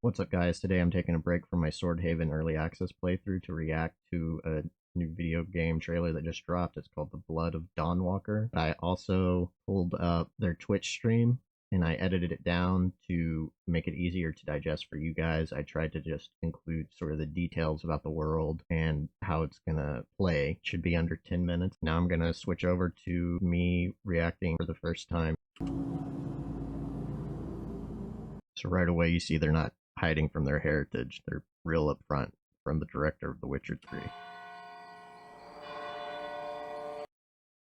What's up, guys? Today I'm taking a break from my Swordhaven early access playthrough to react to a new video game trailer that just dropped. It's called The Blood of Dawnwalker. I also pulled up their Twitch stream and I edited it down to make it easier to digest for you guys. I tried to just include sort of the details about the world and how it's gonna play. It should be under 10 minutes. Now I'm gonna switch over to me reacting for the first time. So right away you see they're not hiding from their heritage. They're real upfront from the director of The Witcher 3.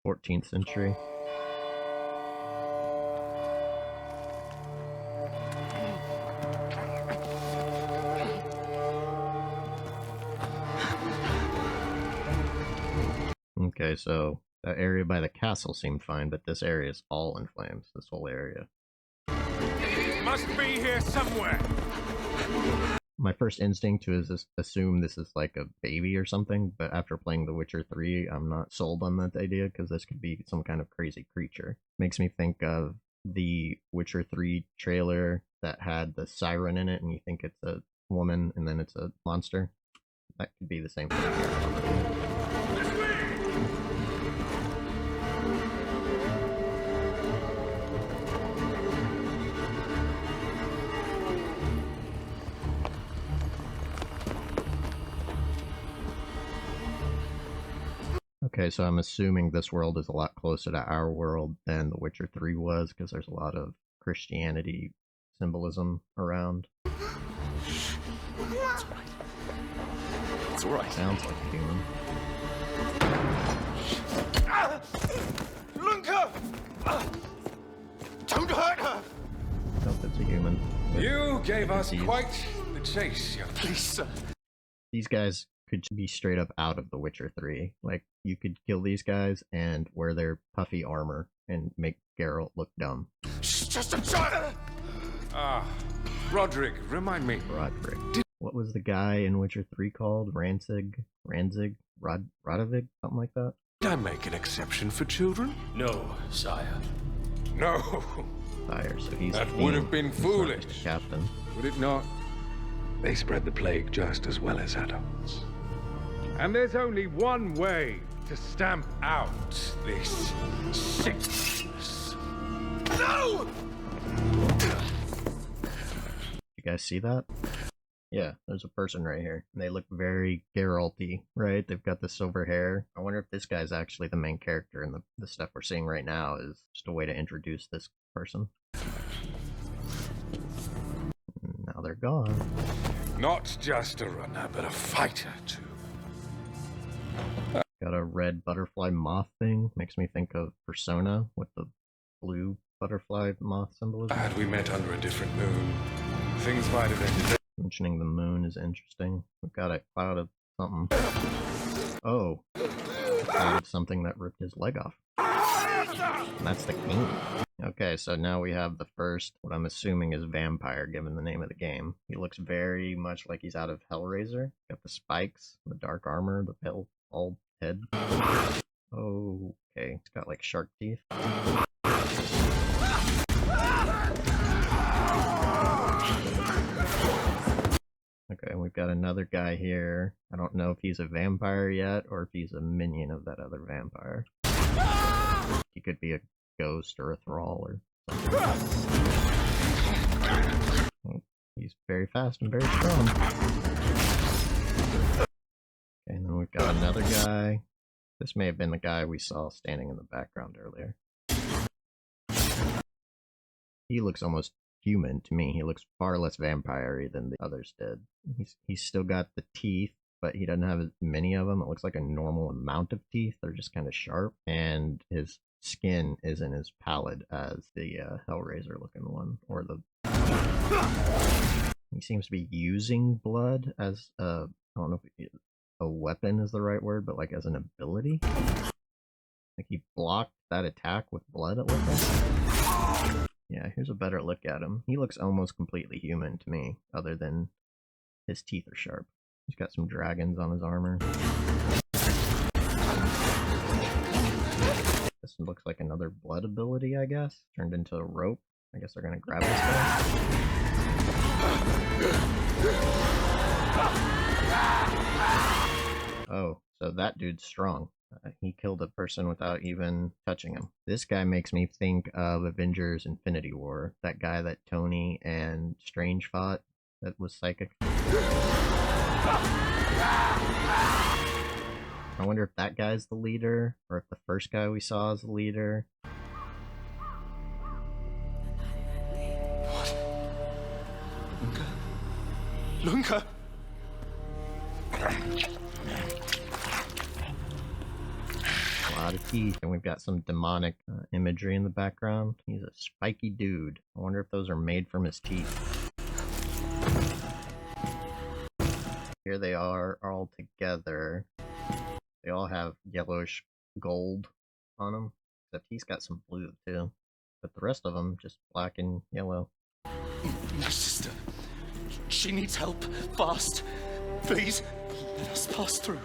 14th century. Okay, so that area by the castle seemed fine, but this area is all in flames, this whole area. Must be here somewhere. My first instinct is assume this is like a baby or something, but after playing The Witcher 3, I'm not sold on that idea because this could be some kind of crazy creature. Makes me think of the Witcher 3 trailer that had the siren in it and you think it's a woman and then it's a monster. That could be the same thing here. Okay, so I'm assuming this world is a lot closer to our world than The Witcher 3 was, because there's a lot of Christianity symbolism around. That's right. It's alright. Sounds like a human. Lunka! Don't hurt her! I hope it's a human. You gave us quite the chase, young. Please, sir. These guys could be straight up out of The Witcher 3. Like, you could kill these guys and wear their puffy armor and make Geralt look dumb. She's just a child! Roderick, remind me. Roderick. What was the guy in Witcher 3 called? Ranzig? Rodovig? Something like that? Did I make an exception for children? No, sire. No. Sire, so he's That the would king. have been He's not foolish. just a captain. Would it not? They spread the plague just as well as adults. And there's only one way to stamp out this sickness. No! You guys see that? Yeah, there's a person right here. And they look very Geralt-y, right? They've got the silver hair. I wonder if this guy's actually the main character and the stuff we're seeing right now is just a way to introduce this person. Now they're gone. Not just a runner, but a fighter, too. Got a red butterfly moth thing. Makes me think of Persona with the blue butterfly moth symbolism. Had we met under a different moon, things might have ended. Mentioning the moon is interesting. We've got a cloud of something. Oh. Cloud of something that ripped his leg off. And that's the king. Okay, so now we have the first, what I'm assuming is vampire, given the name of the game. He looks very much like he's out of Hellraiser. Got the spikes, the dark armor, the pale, bald head. Oh, okay. He's got like shark teeth. Okay, we've got another guy here. I don't know if he's a vampire yet, or if he's a minion of that other vampire. He could be a ghost or a thrall or something. Oh, he's very fast and very strong. Okay, and then we've got another guy. This may have been the guy we saw standing in the background earlier. He looks almost human to me. He looks far less vampire-y than the others did. He's still got the teeth, but he doesn't have as many of them. It looks like a normal amount of teeth. They're just kind of sharp, and his skin isn't as pallid as the Hellraiser looking one, or the... He seems to be using blood as I don't know if a weapon is the right word, but like as an ability. Like he blocked that attack with blood, it looked like. Yeah, here's a better look at him. He looks almost completely human to me, other than his teeth are sharp. He's got some dragons on his armor. This looks like another blood ability, I guess. Turned into a rope. I guess they're gonna grab this guy. Oh, so that dude's strong. He killed a person without even touching him. This guy makes me think of Avengers Infinity War. That guy that Tony and Strange fought that was psychic. I wonder if that guy's the leader, or if the first guy we saw is the leader. What? Lunka? A lot of teeth, and we've got some demonic imagery in the background. He's a spiky dude. I wonder if those are made from his teeth. Here they are all together. They all have yellowish gold on them, except he's got some blue too. But the rest of them just black and yellow. My sister. She needs help. Fast. Please, let us pass through.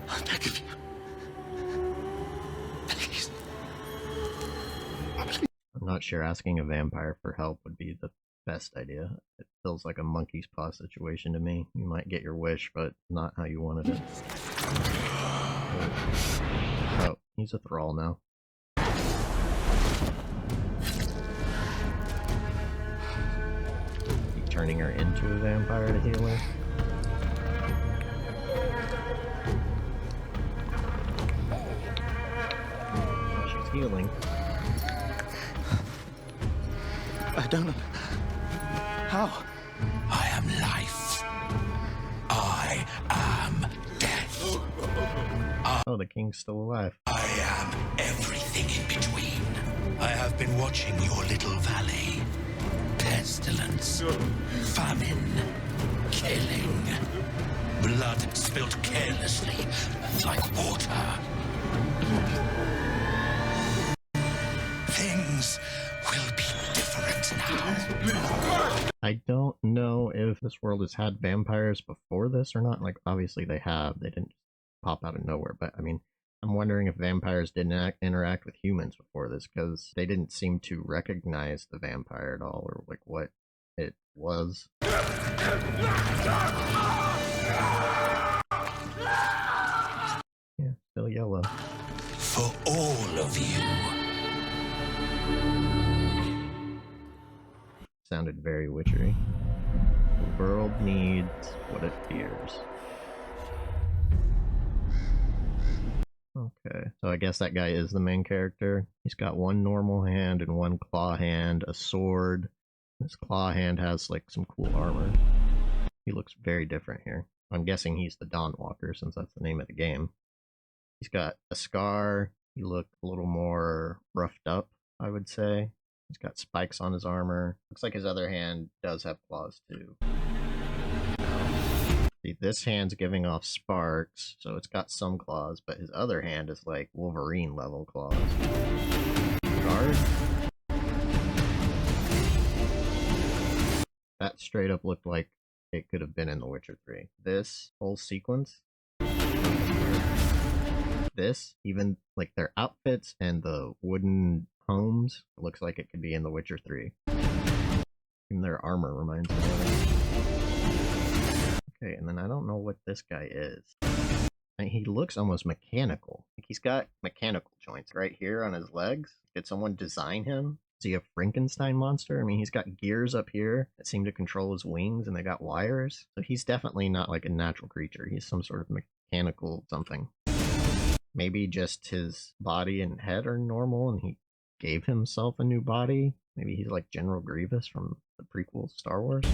I beg of you. Please. I'm not sure asking a vampire for help would be the best idea. It feels like a monkey's paw situation to me. You might get your wish, but not how you wanted it. Oh, he's a thrall now. You turning her into a vampire to heal her? Oh, she's healing. I don't know. How? I am life. I am death. Oh, the king's still alive. I am everything in between. I have been watching your little valley. Pestilence, famine, killing, blood spilt carelessly like water. Things will be different now. I don't know if this world has had vampires before this or not. Like, obviously they have. They didn't pop out of nowhere. But, I mean, I'm wondering if vampires didn't interact with humans before this, because they didn't seem to recognize the vampire at all, or, like, what it was. Yeah, still yellow. For all of you. Sounded very witchery. The world needs what it fears. Okay, so I guess that guy is the main character. He's got one normal hand and one claw hand, a sword. This claw hand has like some cool armor. He looks very different here. I'm guessing he's the Dawnwalker since that's the name of the game. He's got a scar. He looked a little more roughed up, I would say. He's got spikes on his armor. Looks like his other hand does have claws too. See, this hand's giving off sparks, so it's got some claws, but his other hand is like Wolverine level claws. Guard? That straight up looked like it could have been in The Witcher 3. This whole sequence, this, even like their outfits and the wooden homes, it looks like it could be in The Witcher 3. Even their armor reminds me of it. Okay, and then I don't know what this guy is. And he looks almost mechanical. Like he's got mechanical joints right here on his legs. Did someone design him? Is he a Frankenstein monster? I mean, he's got gears up here that seem to control his wings, and they got wires. So he's definitely not like a natural creature. He's some sort of mechanical something. Maybe just his body and head are normal, and he gave himself a new body. Maybe he's like General Grievous from the prequel Star Wars.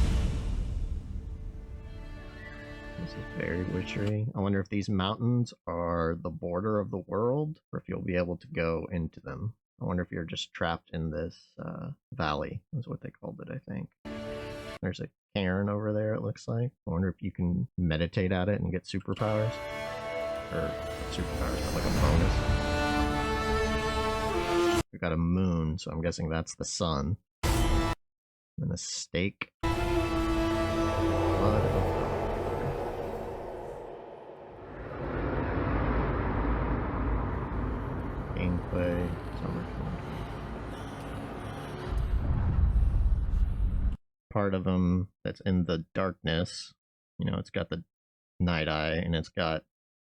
This is very witchery. I wonder if these mountains are the border of the world, or if you'll be able to go into them. I wonder if you're just trapped in this valley, is what they called it, I think. There's a cairn over there, it looks like. I wonder if you can meditate at it and get superpowers. Or superpowers, not like a bonus. We got a moon, so I'm guessing that's the sun. And a stake. Blood of Dawnwalker. Gameplay, summer 2020. part of him that's in the darkness. You know, it's got the night eye and it's got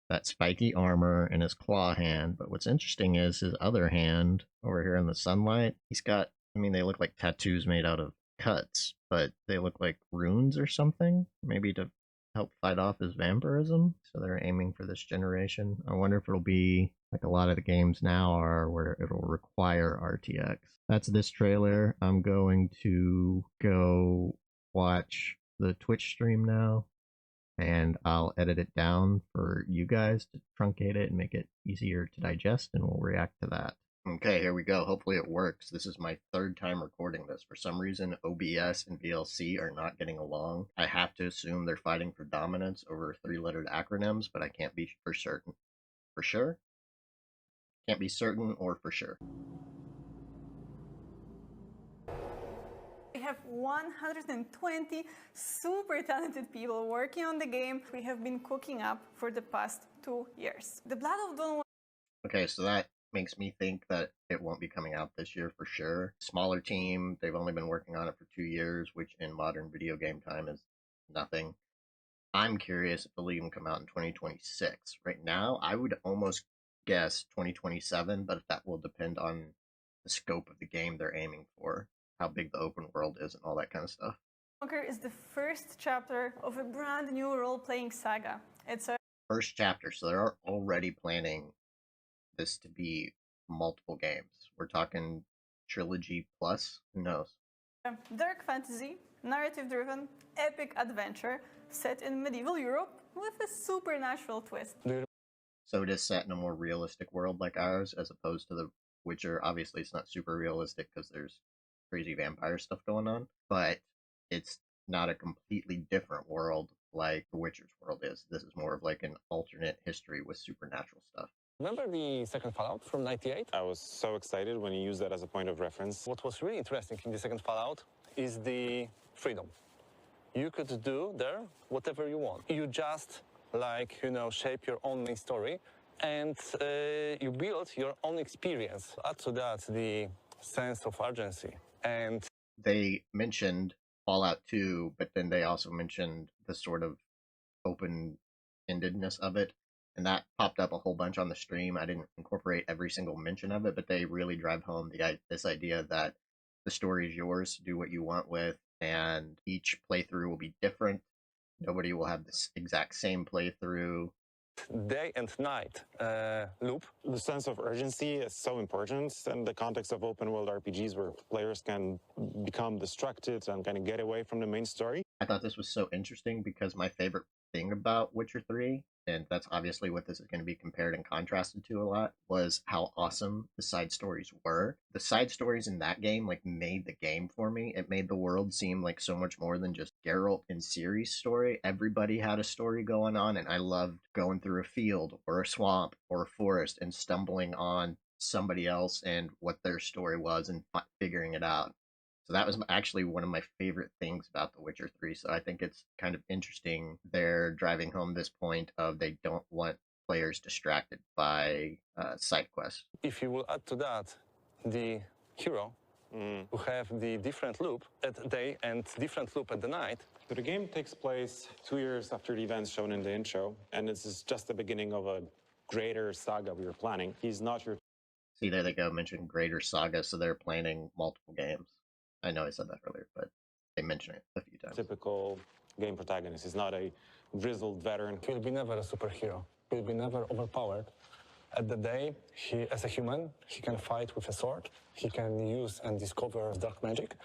that spiky armor and his claw hand. But what's interesting is his other hand over here in the sunlight. He's got, I mean, they look like tattoos made out of cuts, but they look like runes or something, maybe to help fight off his vampirism. So they're aiming for this generation. I wonder if it'll be like a lot of the games now are, where it'll require RTX. That's this trailer. I'm going to go watch the Twitch stream now, and I'll edit it down for you guys to truncate it and make it easier to digest, and we'll react to that. Okay, here we go. Hopefully it works. This is my third time recording this. For some reason, OBS and VLC are not getting along. I have to assume they're fighting for dominance over three-lettered acronyms, but I can't be for certain. For sure? Can't be certain or for sure. We have 120 super talented people working on the game we have been cooking up for the past 2 years. The Blood of Dawnwalker. Okay, so that makes me think that it won't be coming out this year for sure. Smaller team, they've only been working on it for 2 years, which in modern video game time is nothing. I'm curious if it'll even come out in 2026. Right now, I would almost guess 2027, but that will depend on the scope of the game they're aiming for, how big the open world is, and all that kind of stuff. Is the first chapter of a brand new role-playing saga. It's a first chapter, so they're already planning this to be multiple games. We're talking trilogy plus, who knows? Dark fantasy, narrative-driven, epic adventure set in medieval Europe with a supernatural twist. So it is set in a more realistic world like ours, as opposed to The Witcher. Obviously, it's not super realistic because there's crazy vampire stuff going on, but it's not a completely different world like The Witcher's world is. This is more of like an alternate history with supernatural stuff. Remember the second Fallout from '98? I was so excited when you used that as a point of reference. What was really interesting in the second Fallout is the freedom. You could do there whatever you want. You just, like, shape your own main story, and you build your own experience. Add to that the sense of urgency. And they mentioned Fallout 2, but then they also mentioned the sort of open-endedness of it. And that popped up a whole bunch on the stream. I didn't incorporate every single mention of it, but they really drive home this idea that the story is yours, do what you want with, and each playthrough will be different. Nobody will have this exact same playthrough. Day and night loop. The sense of urgency is so important in the context of open world RPGs where players can become distracted and kind of get away from the main story. I thought this was so interesting because my favorite thing about Witcher 3, and that's obviously what this is going to be compared and contrasted to a lot, was how awesome the side stories were. The side stories in that game made the game for me. It made the world seem like so much more than just Geralt and Ciri's story. Everybody had a story going on, and I loved going through a field or a swamp or a forest and stumbling on somebody else and what their story was and figuring it out. So that was actually one of my favorite things about The Witcher 3. So I think it's kind of interesting they're driving home this point of they don't want players distracted by side quests. If you will add to that the hero, who have the different loop at the day and different loop at the night. So the game takes place 2 years after the events shown in the intro, and this is just the beginning of a greater saga we were planning. He's not your... See, there they go, mentioned greater saga, so they're planning multiple games. I know I said that earlier, but they mention it a few times. Typical game protagonist. He's not a grizzled veteran. He'll be never a superhero. He'll be never overpowered. At the day, as a human, he can fight with a sword. He can use and discover dark magic,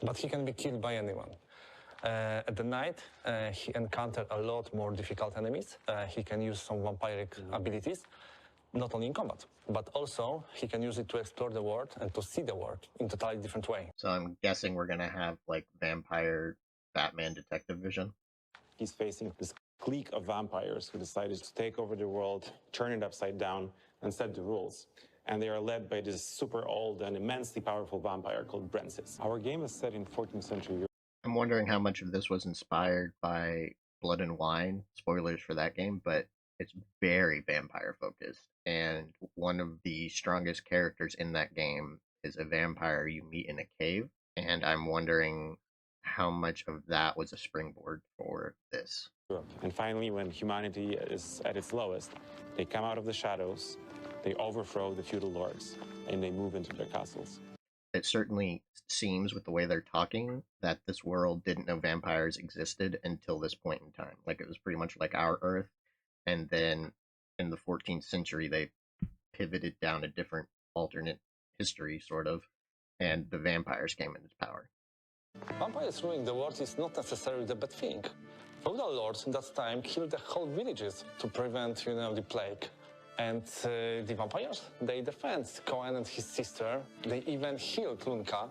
but he can be killed by anyone. At the night, he encounters a lot more difficult enemies. He can use some vampiric abilities, not only in combat, but also he can use it to explore the world and to see the world in a totally different way. So I'm guessing we're going to have vampire Batman detective vision. He's facing this clique of vampires who decided to take over the world, turn it upside down, and set the rules. And they are led by this super old and immensely powerful vampire called Brensis. Our game is set in 14th century Europe. I'm wondering how much of this was inspired by Blood and Wine. Spoilers for that game, but it's very vampire focused. And one of the strongest characters in that game is a vampire you meet in a cave. And I'm wondering how much of that was a springboard for this. And finally, when humanity is at its lowest, they come out of the shadows, they overthrow the feudal lords, and they move into their castles. It certainly seems, with the way they're talking, that this world didn't know vampires existed until this point in time. Like, it was pretty much like our Earth, and then in the 14th century, they pivoted down a different alternate history, sort of, and the vampires came into power. Vampires ruining the world is not necessarily the bad thing. Feudal lords in that time killed the whole villages to prevent, the plague. And the vampires, they defend Cohen and his sister. They even healed Lunka.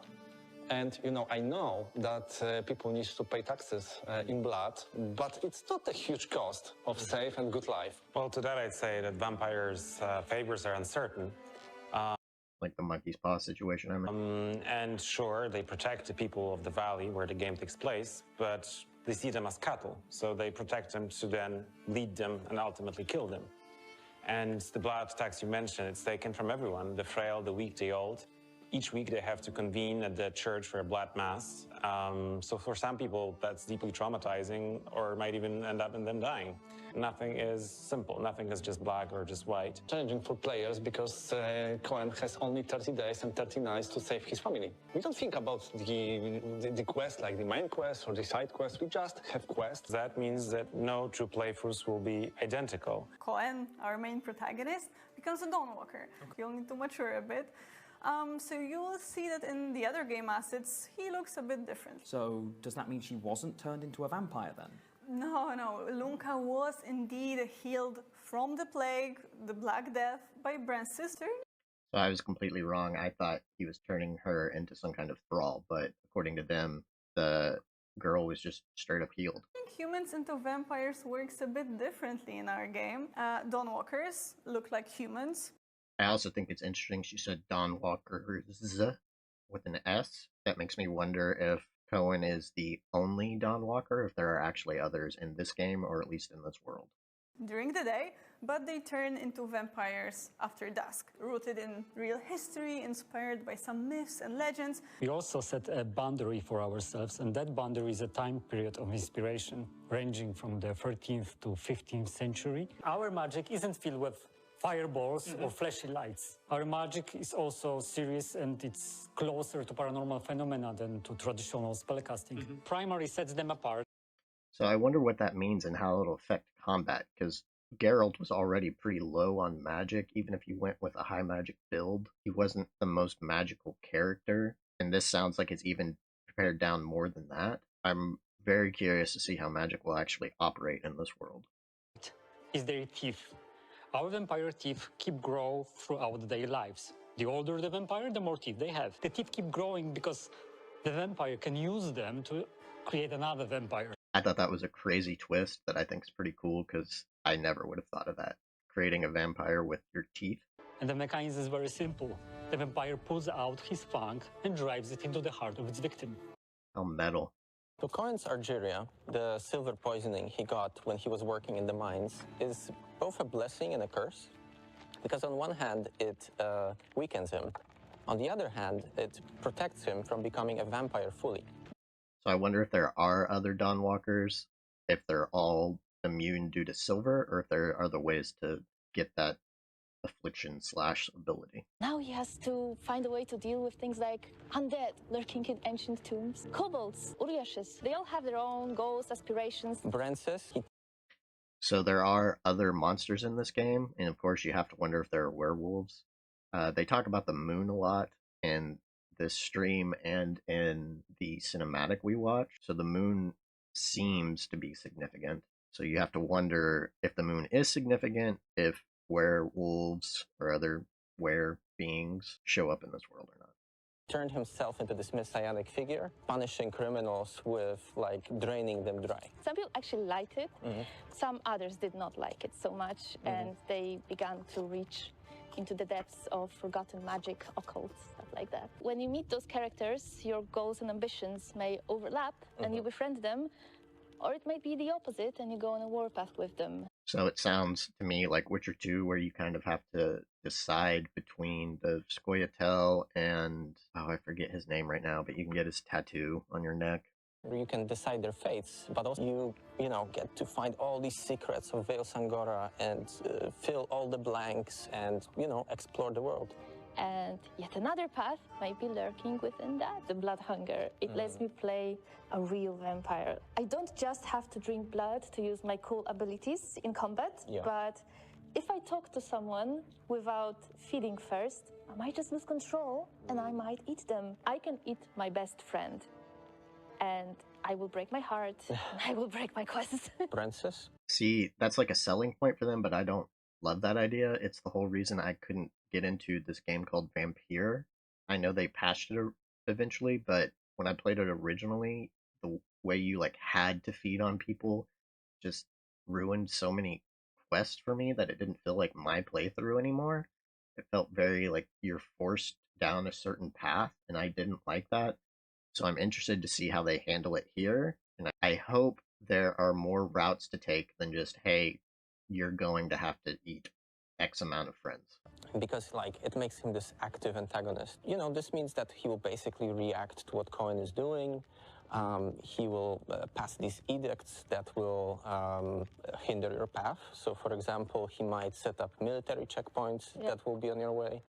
And, I know that people need to pay taxes in blood, but it's not a huge cost of safe and good life. Well, to that I'd say that vampires' favors are uncertain. Like the monkey's paw situation, I mean. And sure, they protect the people of the valley where the game takes place, but they see them as cattle, so they protect them to then lead them and ultimately kill them. And the blood tax you mentioned, it's taken from everyone, the frail, the weak, the old. Each week they have to convene at the church for a blood mass. So for some people, that's deeply traumatizing or might even end up in them dying. Nothing is simple. Nothing is just black or just white. Challenging for players because Cohen has only 30 days and 30 nights to save his family. We don't think about the quest like the main quest or the side quest. We just have quests. That means that no two playthroughs will be identical. Cohen, our main protagonist, becomes a Dawnwalker. You'll need to mature a bit. So you will see that in the other game assets, he looks a bit different. So does that mean she wasn't turned into a vampire then? No, Lunka was indeed healed from the plague, the Black Death, by Bran's sister. So I was completely wrong. I thought he was turning her into some kind of thrall, but according to them, the girl was just straight up healed. I think humans into vampires works a bit differently in our game. Dawnwalkers look like humans. I also think it's interesting she said Dawnwalkers with an S. That makes me wonder if Cohen is the only Dawnwalker, if there are actually others in this game, or at least in this world. During the day, but they turn into vampires after dusk, rooted in real history, inspired by some myths and legends. We also set a boundary for ourselves, and that boundary is a time period of inspiration, ranging from the 13th to 15th century. Our magic isn't filled with fireballs or flashy lights. Our magic is also serious, and it's closer to paranormal phenomena than to traditional spellcasting. Primary sets them apart. So I wonder what that means and how it'll affect combat, because Geralt was already pretty low on magic. Even if you went with a high magic build, he wasn't the most magical character, and this sounds like it's even pared down more than that. I'm very curious to see how magic will actually operate in this world. Is their teeth. Our vampire teeth keep growing throughout their lives. The older the vampire, the more teeth they have. The teeth keep growing because the vampire can use them to create another vampire. I thought that was a crazy twist that I think is pretty cool, because I never would have thought of that. Creating a vampire with your teeth. And the mechanism is very simple. The vampire pulls out his fang and drives it into the heart of its victim. How metal. To Cohen's Argeria, the silver poisoning he got when he was working in the mines is both a blessing and a curse. Because on one hand, it weakens him. On the other hand, it protects him from becoming a vampire fully. So I wonder if there are other Dawnwalkers, if they're all immune due to silver, or if there are other ways to get that affliction/ability. Now he has to find a way to deal with things like undead lurking in ancient tombs, kobolds, uriashes. They all have their own goals, aspirations. Brancis. So there are other monsters in this game, and of course you have to wonder if there are werewolves. They talk about the moon a lot in this stream and in the cinematic we watch. So the moon seems to be significant. So you have to wonder if the moon is significant, if werewolves or other were beings show up in this world or not. Turned himself into this messianic figure, punishing criminals with, draining them dry. Some people actually liked it. Some others did not like it so much, and they began to reach into the depths of forgotten magic, occult, stuff like that. When you meet those characters, your goals and ambitions may overlap, and you befriend them, or it might be the opposite, and you go on a warpath with them. So it sounds to me like Witcher 2, where you kind of have to decide between the Scoia'tael and, I forget his name right now, but you can get his tattoo on your neck. You can decide their fates, but also you know, get to find all these secrets of Veil Sangora and fill all the blanks and, you know, explore the world. And yet another path might be lurking within that, the blood hunger. It lets me play a real vampire. I don't just have to drink blood to use my cool abilities in combat, but if I talk to someone without feeding first, I might just lose control and I might eat them. I can eat my best friend and I will break my heart and I will break my quests. Princess? See, that's like a selling point for them, but I don't love that idea. It's the whole reason I couldn't get into this game called Vampire. I know they patched it eventually, but when I played it originally, the way you like had to feed on people just ruined so many quests for me that it didn't feel like my playthrough anymore. It felt very like you're forced down a certain path, and I didn't like that. So I'm interested to see how they handle it here, and I hope there are more routes to take than just, hey, you're going to have to eat X amount of friends. Because, like, it makes him this active antagonist. You know, this means that he will basically react to what Cohen is doing. He will pass these edicts that will hinder your path. So, for example, he might set up military checkpoints that will be on your way.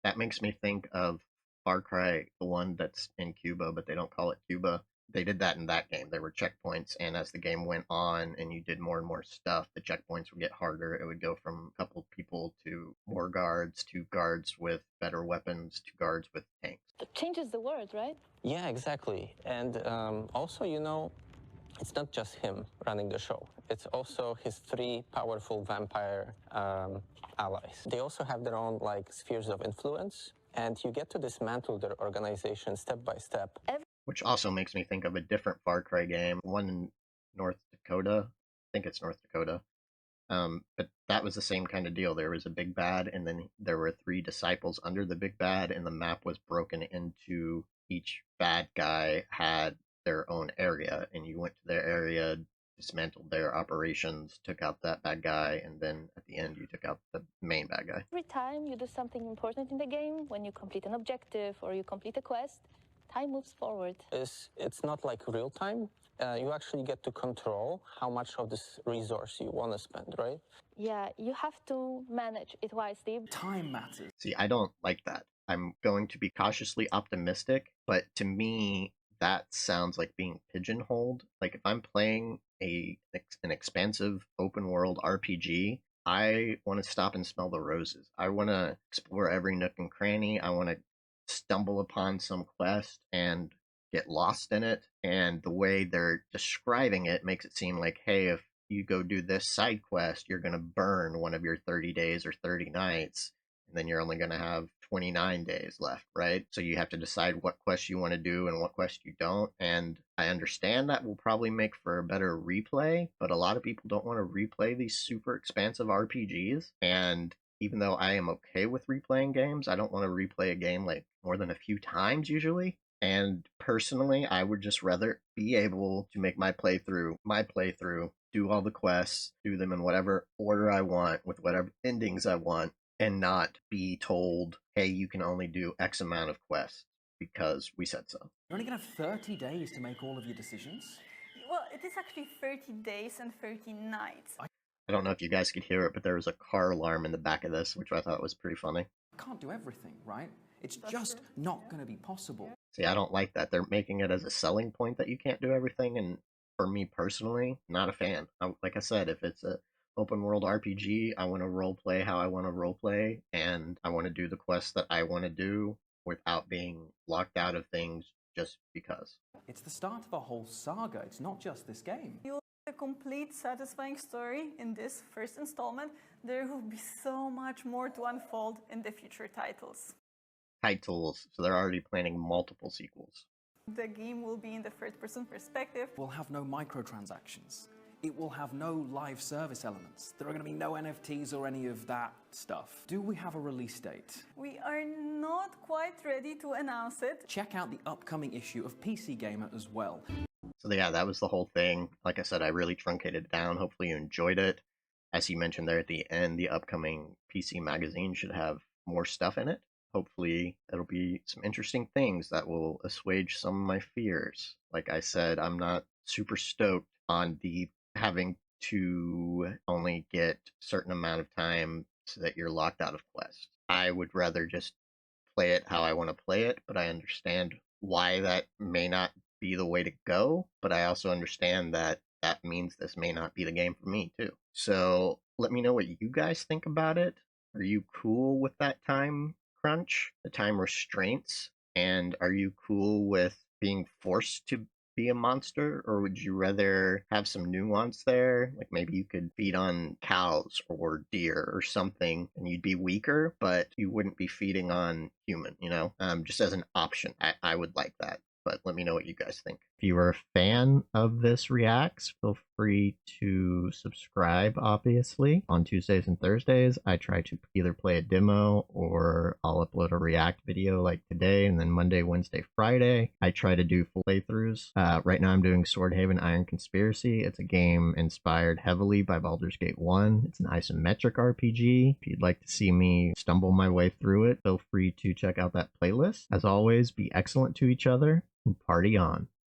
That makes me think of Far Cry, the one that's in Cuba, but they don't call it Cuba. They did that in that game. There were checkpoints, and as the game went on and you did more and more stuff, the checkpoints would get harder. It would go from a couple people to more guards to guards with better weapons to guards with tanks. It changes the world, right? Yeah, exactly. And also, you know, it's not just him running the show. It's also his 3 powerful vampire allies. They also have their own, like, spheres of influence, and you get to dismantle their organization step by step. Which also makes me think of a different Far Cry game, one in North Dakota. I think it's North Dakota. But that was the same kind of deal. There was a big bad, and then there were 3 disciples under the big bad, and the map was broken into each bad guy had their own area, and you went to their area, dismantled their operations, took out that bad guy, and then at the end you took out the main bad guy. Every time you do something important in the game, when you complete an objective or you complete a quest, time moves forward. It's not like real time. You actually get to control how much of this resource you want to spend, right? Yeah, you have to manage it wisely. Time matters. See, I don't like that. I'm going to be cautiously optimistic, but to me, that sounds like being pigeonholed. Like if I'm playing an expansive open world RPG, I want to stop and smell the roses. I want to explore every nook and cranny. I want to stumble upon some quest and get lost in it. And the way they're describing it makes it seem like, hey, if you go do this side quest, you're going to burn one of your 30 days or 30 nights, and then you're only going to have 29 days left, right? So you have to decide what quest you want to do and what quest you don't. And I understand that will probably make for a better replay, but a lot of people don't want to replay these super expansive RPGs. And even though I am okay with replaying games, I don't want to replay a game like more than a few times usually. And personally, I would just rather be able to make my playthrough, do all the quests, do them in whatever order I want, with whatever endings I want, and not be told, hey, you can only do X amount of quests because we said so. You're only going to have 30 days to make all of your decisions? Well, it is actually 30 days and 30 nights. I don't know if you guys could hear it, but there was a car alarm in the back of this, which I thought was pretty funny. I can't do everything, right? It's just not going to be possible. See, I don't like that. They're making it as a selling point that you can't do everything, and for me personally, not a fan. Like I said, if it's a open world RPG, I want to roleplay how I want to roleplay, and I want to do the quests that I want to do without being locked out of things just because. It's the start of a whole saga. It's not just this game. You'll get a complete, satisfying story in this first installment. There will be so much more to unfold in the future titles. So they're already planning multiple sequels. The game will be in the first-person perspective. We'll have no microtransactions. It will have no live service elements. There are going to be no NFTs or any of that stuff. Do we have a release date? We are not quite ready to announce it. Check out the upcoming issue of PC Gamer as well. So yeah, that was the whole thing. Like I said, I really truncated it down. Hopefully you enjoyed it. As he mentioned there at the end, the upcoming PC magazine should have more stuff in it. hopefully it'll be some interesting things that will assuage some of my fears. Like I said, I'm not super stoked on the having to only get a certain amount of time so that you're locked out of quest. I would rather just play it how I want to play it, but I understand why that may not be the way to go, but I also understand that that means this may not be the game for me too. So let me know what you guys think about it. Are you cool with that time crunch, the time restraints? And are you cool with being forced to be a monster, or would you rather have some nuance there? Like maybe you could feed on cows or deer or something and you'd be weaker, but you wouldn't be feeding on human, just as an option. I would like that. But let me know what you guys think. If you are a fan of this Reacts, feel free to subscribe, obviously. On Tuesdays and Thursdays, I try to either play a demo or I'll upload a React video like today, and then Monday, Wednesday, Friday, I try to do full playthroughs. Right now I'm doing Swordhaven Iron Conspiracy. It's a game inspired heavily by Baldur's Gate 1. It's an isometric RPG. If you'd like to see me stumble my way through it, feel free to check out that playlist. As always, be excellent to each other and party on.